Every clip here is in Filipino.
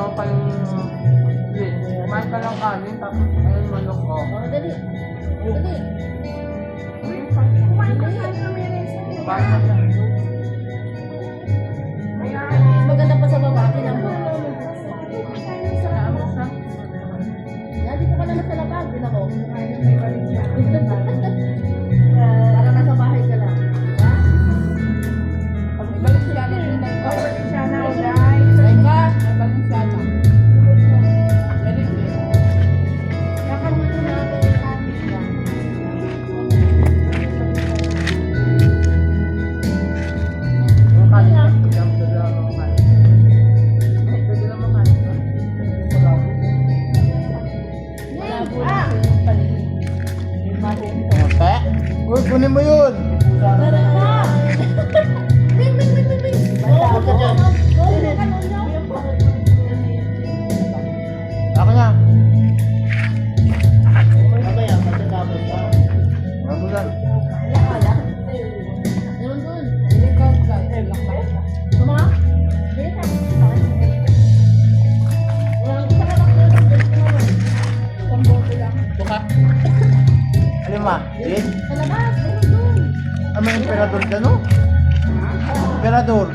Dalawa pa yung kumain ka lang kanin, tapos ayun manok ko. Oh, dali. Dali. Kumain ka sa luminis. Kumain ka lang. Mas maganda pa sa baba, tinamo. Dito ka naman sa labas, din ako. Para nasa bahay ka lang. Sana guys. Teka. Balinsana. Yung kanin ko, pwede lang mga kanin. Pwede lang mga kanin. Malabo na ito yung paligid. Yung mabong ito. Te? Uy, kunin mo yun! Tara na! Bing, bing, bing, bing, bing! Huwag ka dyan. Ako na. Mamaya, matatapos ka. Ano lang? Wala. Meron dun. Tama? Walang isa ka lang. Isang bote lang. Buka. Alin ma? Din? Sa labas, meron dun. Ah, may emperador dyan, no? Emperador.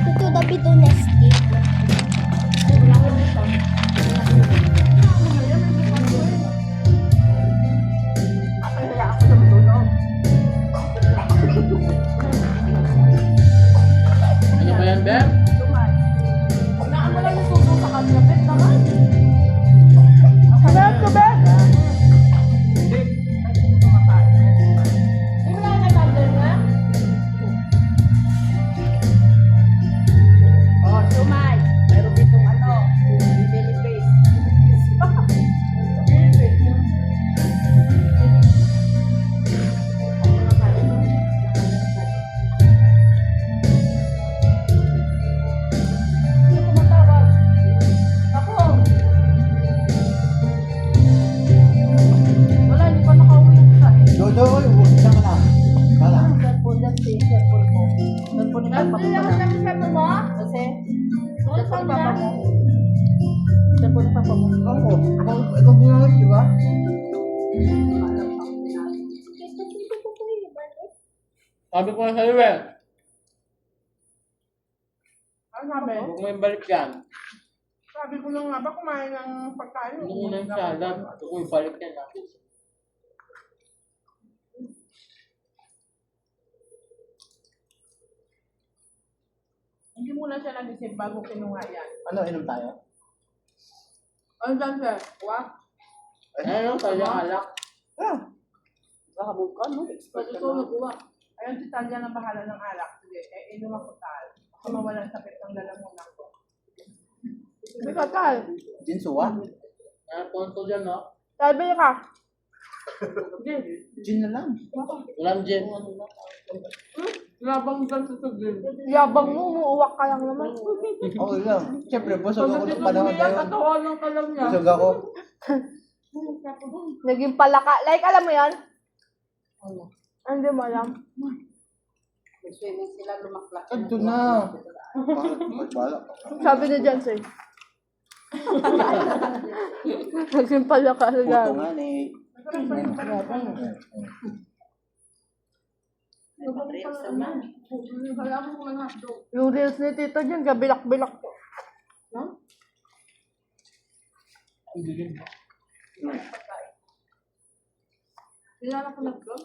Ito dapat ito nesty. Ano ba yan, Beb? Naan mo lang yung suso sa kanya, bet naman. Sarap ko ba? Hindi. Di mo lang nag-order nga? Oh, sumay. Meron ditong ano, belly face. Sino tumatawag? Ako. Wala, hindi pa nakauwi yung isa eh. Dodo, uy, huwag ka na. Bala. Cellphone lang si cellphone ko. Cellphone ka pa Ano lang ang sabi mo? Kasi, cellphone papa mo. Cellphone papa mo. Ako, ikaw ginamit, di ba? Sabi ko na sa'yo, eh. Ano sabi? Huwag mo yung balik yan. Sabi ko lang nga ba kumain ng pagkain? Ano muna yung salad? Huwag mo yung balik yan, ah. Hindi muna siya nag-isip bago kinuha yan. Ano, inom tayo? Ano dyan, sir? What? Ano, tayo alak. Ah, Nakabog ka, no? Expert ikaw nagkuha. Ayun, si Talia na bahala ng alak. Sige, eh, inom ako tal. Kasi mawalan sakit ng lalamunan ko. May katal. ginsuwa? Ano, punto dyan, no? Sabi ka. Gin na lang. Walang gin. Labang dyan sa tugil. Yabang mo, umuuwak ka lang naman. Okay lang. Siyempre, busog ako ng panahon na yun. Katawanan ka lang niya. Busog ako. Naging palaka. Like, alam mo yan? Hindi mo alam. Swimming sila, lumaklak. Ito na. Bakit magbala? Sabi ni Jansen. Naging palaka sa Puto gawin. nga ni. Yung reels ni Tito dyan, gabilak-bilak po. No? Kilala ko nag-vlog?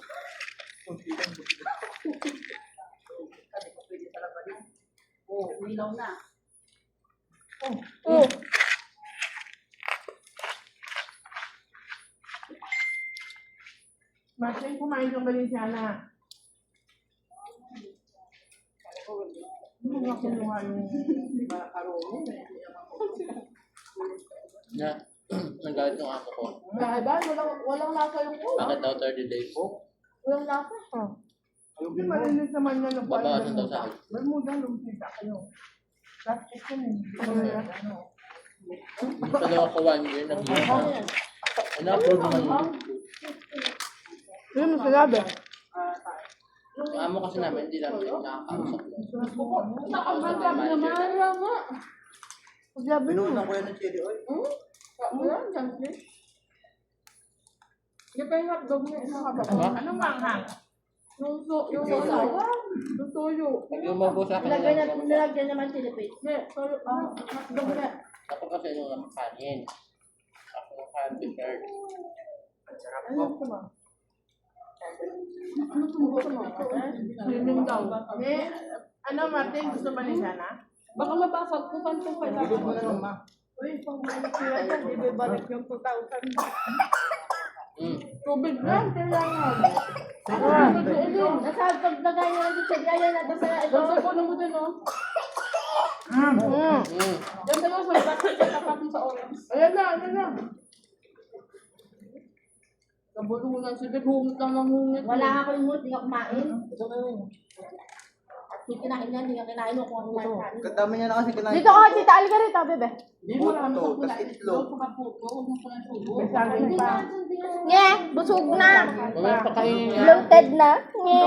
Oo, umilaw na. Oo. Martin, kumain ng Valenciana. Hindi nga kinuha yung karong. Na, nagalit yung ako ko. Dahil ba? Walang lasa yung po. Bakit daw 30 days? Walang lasa. Ayun, Kasi malinis naman na ng Babawasan daw sa akin. Bermuda, lumpita kayo. Plastic yun eh. Ano? Ito daw ako 1 year nag-year. Na-approve naman yun. Hindi mo sinabi. Yung amo kasi namin, hindi namin nakakausap. Sabi naman, Sabi mo. Binunan ko yan ng chili oil. wala, jumpy. Hindi pa yung hotdog na nakababa. Ano? Anong manghang? Yung Yung toyo. Yung toyo. Nag-umago sa akin. Nilagyan naman sila pa. Hindi, toyo. Hotdog na. Ako kasi nung ang kanin. Ako ng kanin prepared. Ano ito ba? Ano ito ba? Swimming daw. Ano, Martin? Gusto ba ni Sana? Baka mabasag ko pa ito pa. Bilog mo na lang, ma. Uy, pang sila dyan. Ibibalik yung 2,000. Tubig lang, kailangan. Nasa paglagay nyo lang sa ayan natin sa ito. Basta po na mo din, oh. Yan na lang sa bakit sa tapat mo sa orange. Ayan na. Kabulunan, sige, hungit lang ng hungit. Wala ako yung mood, hindi ako kumain. At hindi kinain yan, hindi ka kinain mo kung ano kumain. Kadami niya na kasi kinain. Dito ka, tita Algarita, bebe. Hindi mo lang sa Puto, pula. tas itlog. Huwag mo pa ng sugo. Hindi na, Nye, busog na. Mamaya pakainin niya. Bloated na. Nye.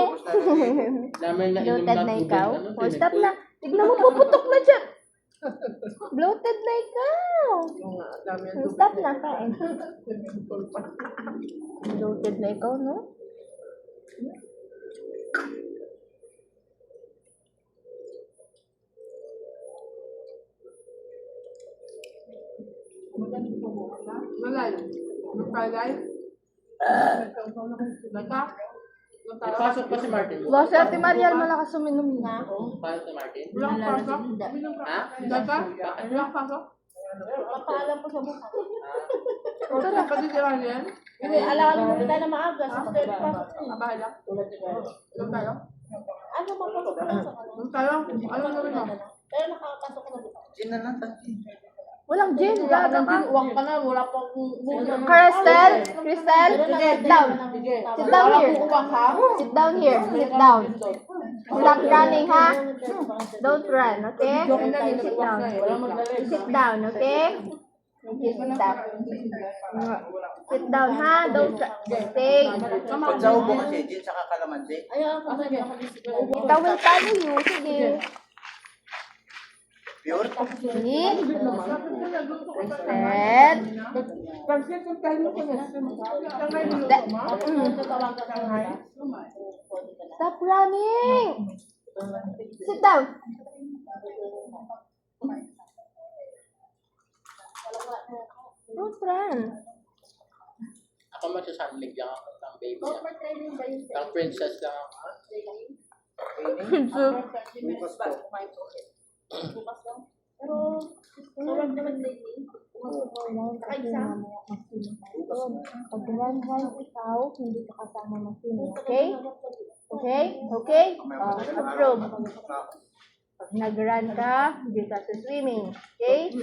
Namin na inom Bloated na tubig, ikaw. ano, Oh, stop na. Tignan mo, puputok na dyan. Bloated na ikaw. Stop na, kain. Bloated na ikaw, no? Malay. Magkalay. Nagka. Ipasok pa si Martin. Wow, si Ate Mariel malakas uminom na. Pasok si Martin. Walang pasok. Ha? Nagka. Walang pasok. Papaalam ko sa buka. Tara. Pati si Ryan. Hindi, alam mo kita na maaga. Sa Bahala. Ilan tayo? ano mapapasok ka sa kanila? Ilan tayo? Ano gawin mo? Pero nakapasok ka na dito. Gin na lang, tansi. Walang gin. Wala nang ginuwang ka na. Wala pang... Crystal, sit down. Sit down here. Sit down here. Sit down. Stop running, ha? Don't run, okay? Sit down. Sit down, okay? Okay, sit down. Sit down, ha? Don't stay. Pag sa ubo kasi, gin saka kalamansi. Ikaw will follow you. Sige. Pure? Sige. Set. Pag-set yung tayo ko na. Stop running. Sit down. Don't run. Ako magsasanlig lang ako ng baby niya. Ng princess lang ako. Bukas lang. Pero, wag naman lately. Pag one ikaw, hindi ka kasama ng sino. Okay? Okay? Okay? Approve. Pag nag-run ka, hindi ka sa swimming. Okay?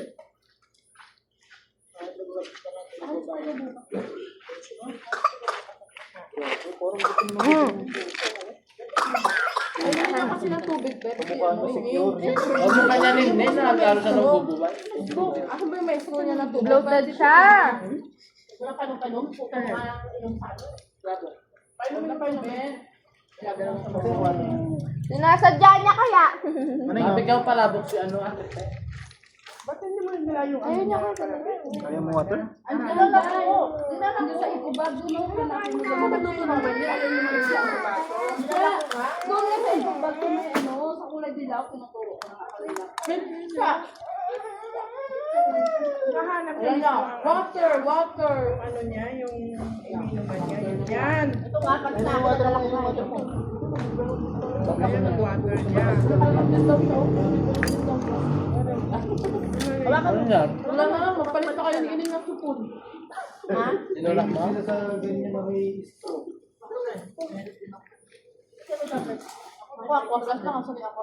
Kasi ng tubig, pero Huwag mo kanya rin nagkaro sa nagbubuwan. ako ba yung maestro niya ng tubig? Bloated siya. Painom na painom. Sinasadya niya kaya. Mabigaw palabok si ano ate. Ba't hindi mo nila yung Ayun niya kasi. Kaya mo water? Ano lang ako? Hindi sa ikubag, doon mo na natutunawan niya. Ayaw yung mga isla sa baso. Doon nga sa ikubag, kung may ano, sa kulay dilaw, tinuturo ko na kakalila. Siya! Kahanap niya. Water. Ano niya, yung ininuman niya. Yan. Ito nga, pag nakakadala ko yung water mo. Ayan ang water niya. Ano yan? Wala na lang, magpalit na kayo ng ining ng supon. Ha? Tinulak mo? Ako, plus lang. Sorry, ako.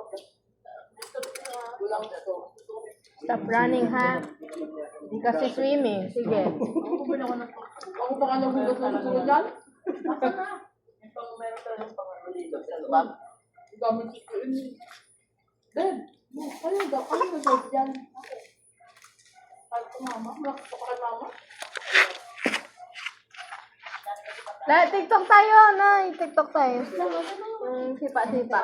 Stop running, ha? Hindi kasi swimming. Sige. Ako pa ka nagugas ng sulan. Ito, meron talagang pang Gamit ko yun. Dad, ano daw dyan? Kahit ko mama, malakot pa kay mama. TikTok tayo, Nay. TikTok tayo. Sipa-sipa.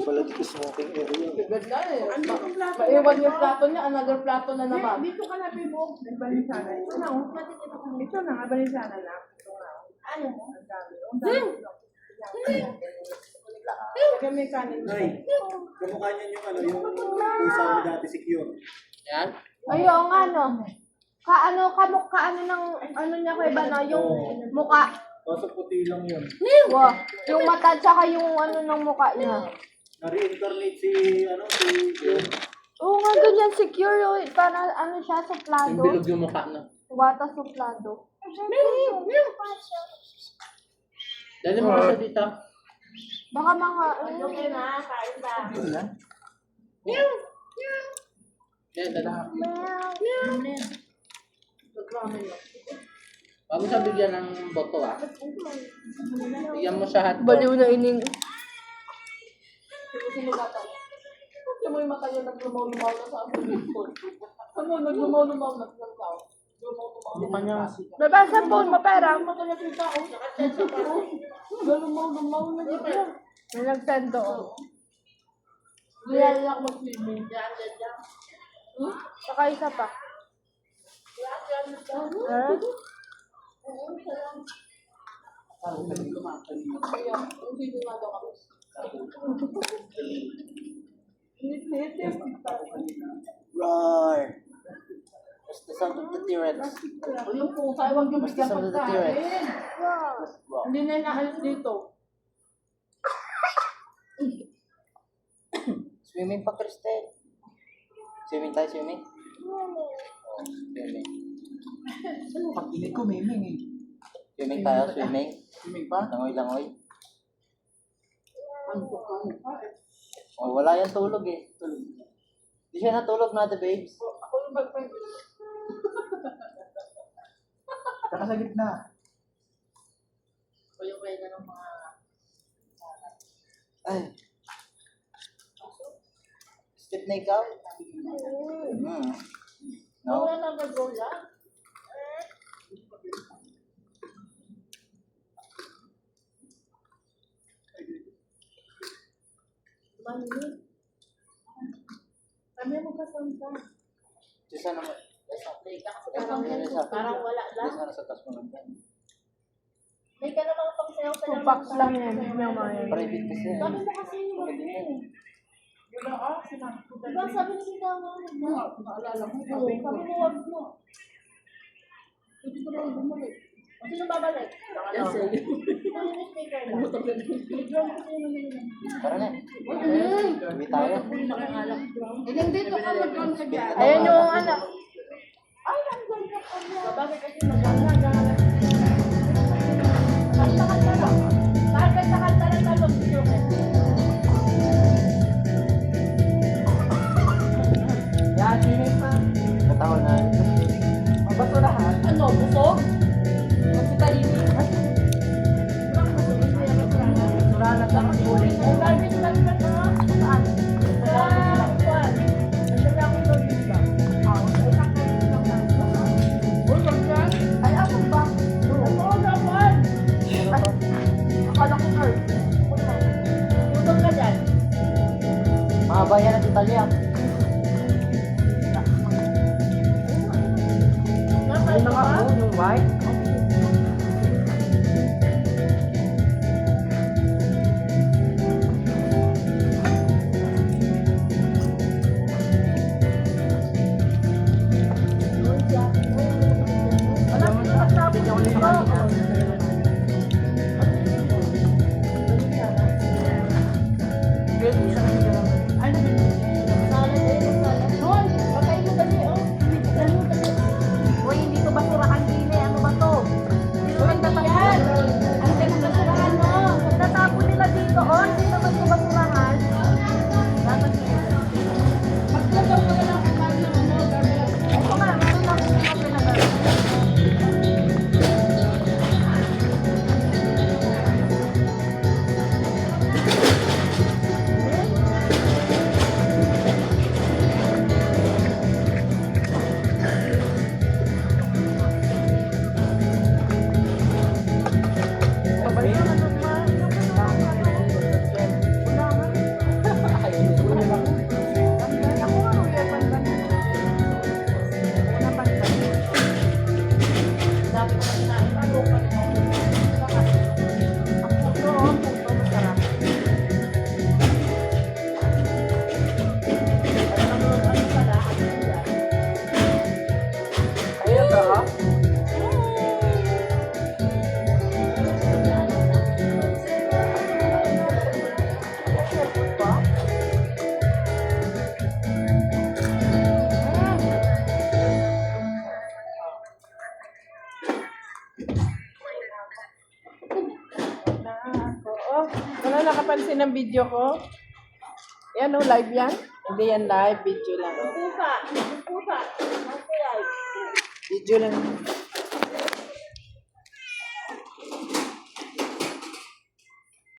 Pala dito smoking area. Bigad na eh. Maiwan yung plato niya, another plato na naman. Dito ka na, Bibo. May balisana. Ito na, ito na nga, balisana na. Ito na. Ano mo? Ang dami. Ang dami. Lagyan may kanin. Nay, kamukha niyan yung ano, yung pusa mo dati secure. Yan. Ayun, ano. Kaano ng, ano niya kay Bana, yung muka. Kaso puti lang yun. Wow. Yung mata, tsaka yung ano ng muka niya. Na-reincarnate si, ano, si John. Oo nga, ganyan secure. Oh. Para ano siya, suplado. Yung bilog yung mukha na. Wata suplado. Dali mo kasi dito. Baka mga, Yan, dala. meow. Bago sa bigyan ng boto ah. Bigyan mo siya hotdog. Baliw na ining. Sinugatan. Kasi mo yung mata niya naglumaw-lumaw na sa amin. Ano, naglumaw-lumaw na sa tao. Mukha niya. Baba sa phone mo, pera. Mata niya sa tao. Naglumaw-lumaw na dito. May nag-send doon. Real lang mag-swimming. Saka isa pa. Kaya, yung sino nga daw kami. Roar! What's the sound of the T-Rex? Yung pusa, huwag yung Basta sa mga T-Rex. pagkain. Hindi na inaalis dito. Swimming pa, Kristen. Swimming tayo, swimming? Oh, swimming. Pag-inig ko, miming eh. Swimming tayo, swimming. Miming pa? Langoy-langoy. Ano po ka? Oh, wala yan tulog eh. Di siya natulog na, babes. Ako yung boyfriend. Saka sa gitna. Ako yung kaya ng mga... Ay. Step na ikaw? No? Wala na mag-go lang. Mami, kami mo kasamsa. Isa naman. Parang wala lang. Isa na sa taas mo lang. May ka namang pagsayaw sa Two packs lang yan. Yung mga yan. Private kasi. Sabi mo kasi yung Pwede na eh. Diba sabi ni si Tama? Naalala mo. Sabi mo wag mo. Hindi ko na bumalik. Sino babalik? Yes, eh. Tara na. Uwi tayo. Dito ka mag-on sa gala. Ayun yung ano. Ay, ang ganda ko niya. Bakit kasi mag-gala? Kanta-kanta lang. Kahit kanta-kanta lang tayo mag-video. Yan, swimming pa. Katahon na. Mabasurahan. Ano, busog? Magsitaini. Surahan lang ang uling. Ang garbage lang na to. Saan? Sa Juan. Nandun ako yung garbage lang. Uy, magkan? Ay, ako ba? Ano, naman? Akala ko hurt. Tutog ka dyan. Mahaba yan ang Italia. Yung mga yung white. Wala mo na sabi niya ulit sa kanina. Hoy, patay mo dali, oh. Hoy, hindi to basurahan din eh. Ano ba to? nakapansin ng video ko? Yan o, live yan? Hindi yan live, video lang. Video lang.